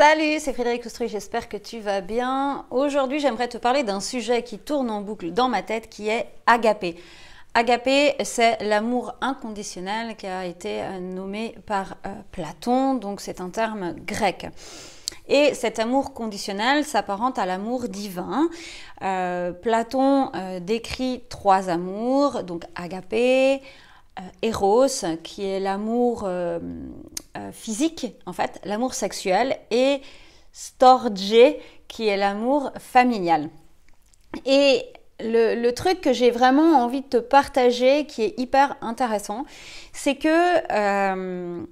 Salut, c'est Frédéric Oustrouille, j'espère que tu vas bien. Aujourd'hui, j'aimerais te parler d'un sujet qui tourne en boucle dans ma tête qui est agapé. Agapé, c'est l'amour inconditionnel qui a été nommé par Platon, donc c'est un terme grec. Et cet amour conditionnel s'apparente à l'amour divin. Platon décrit trois amours, donc agapé, Eros, qui est l'amour physique, en fait, l'amour sexuel, et Storge, qui est l'amour familial. Et le truc que j'ai vraiment envie de te partager, qui est hyper intéressant, c'est que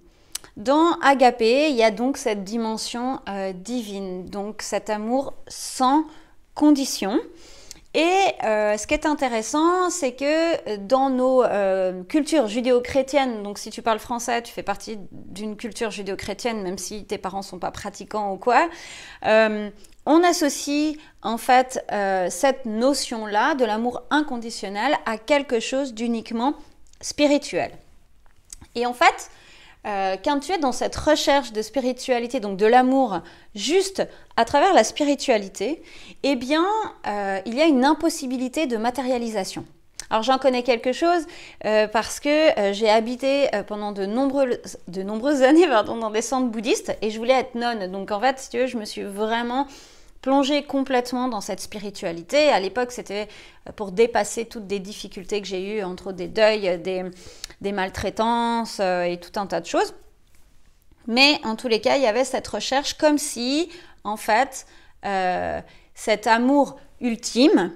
dans agapé, il y a donc cette dimension divine, donc cet amour sans condition. Et ce qui est intéressant, c'est que dans nos cultures judéo-chrétiennes, donc si tu parles français, tu fais partie d'une culture judéo-chrétienne, même si tes parents sont pas pratiquants ou quoi, on associe en fait cette notion-là de l'amour inconditionnel à quelque chose d'uniquement spirituel. Et en fait, quand tu es dans cette recherche de spiritualité, donc de l'amour juste à travers la spiritualité, eh bien, il y a une impossibilité de matérialisation. Alors j'en connais quelque chose parce que j'ai habité pendant de nombreuses années dans des centres bouddhistes et je voulais être nonne. Donc en fait, si tu veux, je me suis vraiment plongée complètement dans cette spiritualité. À l'époque, c'était pour dépasser toutes des difficultés que j'ai eues, entre autres des deuils, des maltraitances et tout un tas de choses. Mais en tous les cas, il y avait cette recherche comme si, en fait, cet amour ultime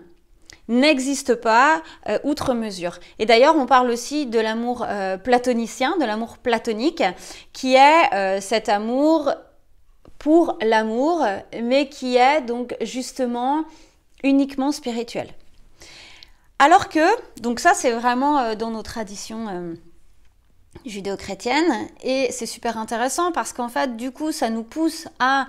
n'existe pas outre mesure. Et d'ailleurs, on parle aussi de l'amour platonicien, de l'amour platonique, qui est cet amour pour l'amour, mais qui est donc justement uniquement spirituel. Alors que, donc ça c'est vraiment dans nos traditions judéo-chrétiennes, et c'est super intéressant parce qu'en fait du coup ça nous pousse à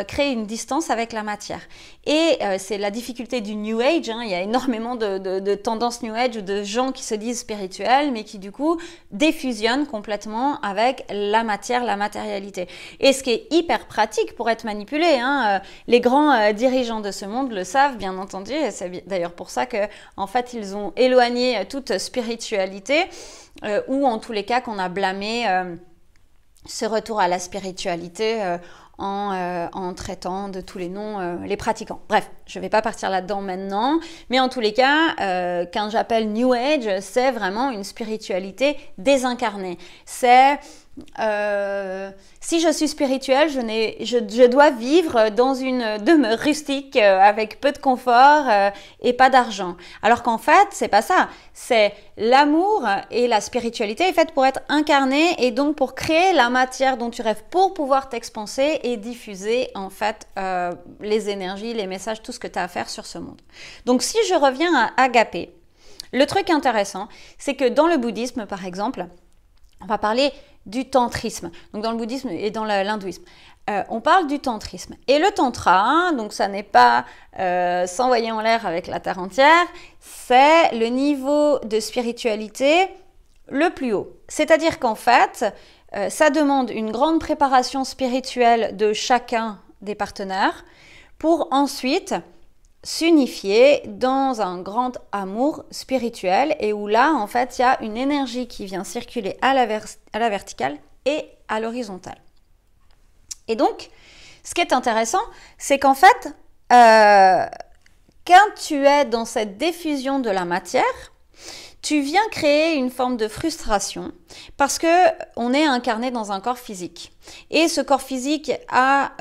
créer une distance avec la matière. Et c'est la difficulté du New Age, hein. Il y a énormément de tendances New Age, de gens qui se disent spirituels mais qui du coup défusionnent complètement avec la matière, la matérialité. Et ce qui est hyper pratique pour être manipulé, hein. Les grands dirigeants de ce monde le savent bien entendu, et c'est d'ailleurs pour ça que en fait ils ont éloigné toute spiritualité, ou en tous les cas qu'on a blâmé ce retour à la spiritualité en traitant de tous les noms les pratiquants. Bref, je ne vais pas partir là-dedans maintenant, mais en tous les cas, quand j'appelle New Age, c'est vraiment une spiritualité désincarnée. C'est si je suis spirituelle, je dois vivre dans une demeure rustique avec peu de confort et pas d'argent. Alors qu'en fait, c'est pas ça. C'est l'amour et la spiritualité est faite pour être incarnée et donc pour créer la matière dont tu rêves pour pouvoir t'expanser et diffuser en fait les énergies, les messages, tout ce que tu as à faire sur ce monde. Donc si je reviens à agapé, le truc intéressant, c'est que dans le bouddhisme par exemple, on va parler du tantrisme, donc dans le bouddhisme et dans l'hindouisme. On parle du tantrisme. Et le tantra, hein, donc ça n'est pas s'envoyer en l'air avec la terre entière, c'est le niveau de spiritualité le plus haut. C'est-à-dire qu'en fait, ça demande une grande préparation spirituelle de chacun des partenaires pour ensuite s'unifier dans un grand amour spirituel et où là, en fait, il y a une énergie qui vient circuler à la verticale et à l'horizontale. Et donc, ce qui est intéressant, c'est qu'en fait, quand tu es dans cette diffusion de la matière, tu viens créer une forme de frustration parce que on est incarné dans un corps physique. Et ce corps physique a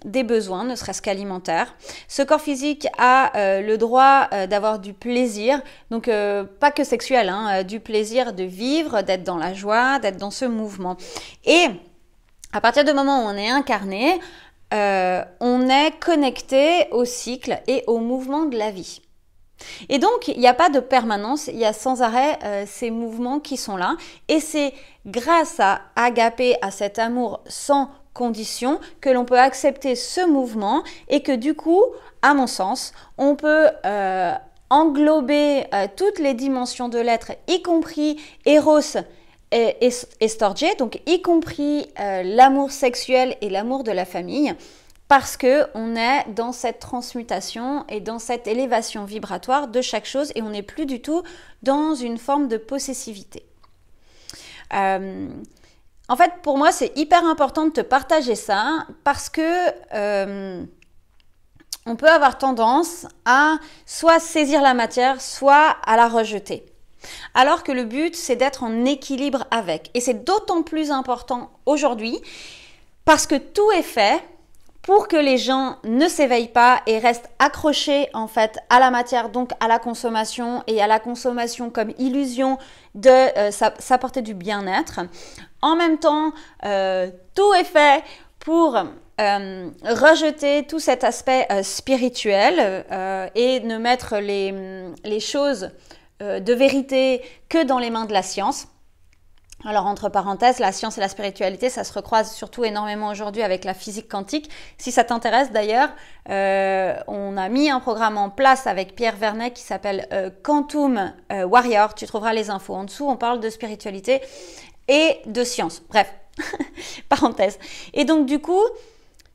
des besoins, ne serait-ce qu'alimentaires. Ce corps physique a le droit d'avoir du plaisir, donc pas que sexuel, hein, du plaisir de vivre, d'être dans la joie, d'être dans ce mouvement. Et à partir du moment où on est incarné, on est connecté au cycle et au mouvement de la vie. Et donc, il n'y a pas de permanence, il y a sans arrêt ces mouvements qui sont là. Et c'est grâce à agapé, à cet amour sans condition, que l'on peut accepter ce mouvement et que du coup, à mon sens, on peut englober toutes les dimensions de l'être, y compris Eros estorgé, donc y compris l'amour sexuel et l'amour de la famille, parce qu'on est dans cette transmutation et dans cette élévation vibratoire de chaque chose et on n'est plus du tout dans une forme de possessivité. En fait, pour moi, c'est hyper important de te partager ça parce que on peut avoir tendance à soit saisir la matière, soit à la rejeter. Alors que le but, c'est d'être en équilibre avec. Et c'est d'autant plus important aujourd'hui parce que tout est fait pour que les gens ne s'éveillent pas et restent accrochés en fait à la matière, donc à la consommation et à la consommation comme illusion de s'apporter du bien-être. En même temps, tout est fait pour rejeter tout cet aspect spirituel et ne mettre les choses de vérité que dans les mains de la science. Alors, entre parenthèses, la science et la spiritualité, ça se recroise surtout énormément aujourd'hui avec la physique quantique. Si ça t'intéresse d'ailleurs, on a mis un programme en place avec Pierre Vernet qui s'appelle Quantum Warrior. Tu trouveras les infos en dessous. On parle de spiritualité et de science. Bref, parenthèse. Et donc, du coup,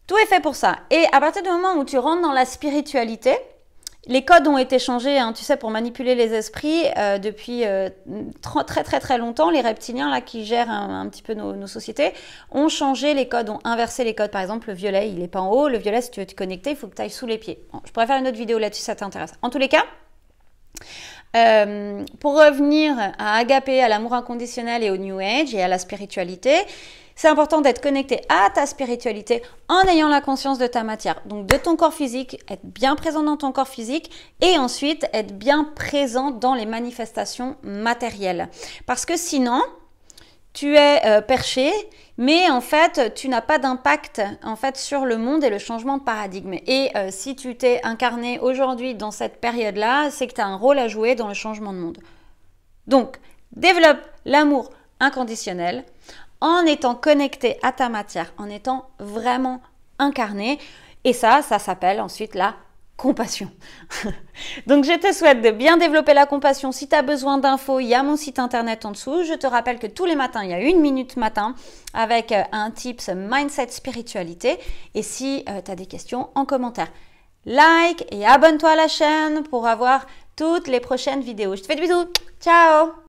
tout est fait pour ça. Et à partir du moment où tu rentres dans la spiritualité, les codes ont été changés, hein, tu sais, pour manipuler les esprits depuis très longtemps. Les reptiliens là qui gèrent un petit peu nos sociétés ont changé les codes, ont inversé les codes. Par exemple, le violet, il n'est pas en haut. Le violet, si tu veux te connecter, il faut que tu ailles sous les pieds. Bon, je pourrais faire une autre vidéo là-dessus, ça t'intéresse. En tous les cas, pour revenir à Agapé, à l'amour inconditionnel et au New Age et à la spiritualité, c'est important d'être connecté à ta spiritualité en ayant la conscience de ta matière, donc de ton corps physique, être bien présent dans ton corps physique et ensuite être bien présent dans les manifestations matérielles. Parce que sinon, tu es perché, mais en fait, tu n'as pas d'impact en fait sur le monde et le changement de paradigme. Et si tu t'es incarné aujourd'hui dans cette période-là, c'est que tu as un rôle à jouer dans le changement de monde. Donc, développe l'amour inconditionnel en étant connecté à ta matière, en étant vraiment incarné. Et ça s'appelle ensuite la compassion. Donc, je te souhaite de bien développer la compassion. Si tu as besoin d'infos, il y a mon site internet en dessous. Je te rappelle que tous les matins, il y a 1 minute matin avec un tips mindset spiritualité. Et si tu as des questions, en commentaire, like et abonne-toi à la chaîne pour avoir toutes les prochaines vidéos. Je te fais des bisous. Ciao!